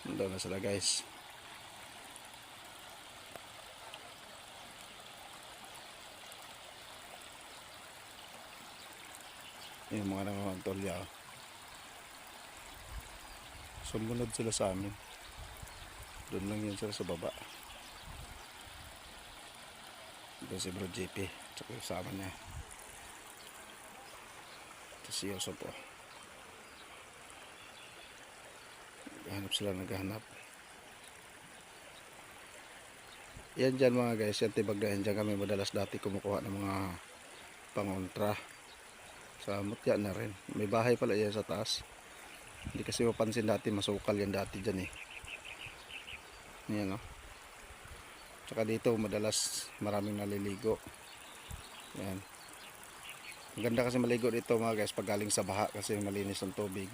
Doon na sila guys. Yung mga nangangantolya. Sumunod sila sa amin. Doon lang yun sila sa baba. Doon si Bro JP. Tsaka yung sama niya. Ito si Yoso po. Naghahanap sila, naghahanap. Yan dyan mga guys. Yan Tibagdayan. Dyan kami madalas dati kumukuha ng mga pangontra. Sa Mutya na rin. May bahay pala yan sa taas. Hindi kasi mapansin dati, masukal yan dati dyan eh. Yan o. Tsaka dito madalas maraming naliligo. Yan. Maganda kasi maligo dito mga guys pag galing sa baha kasi malinis ang tubig.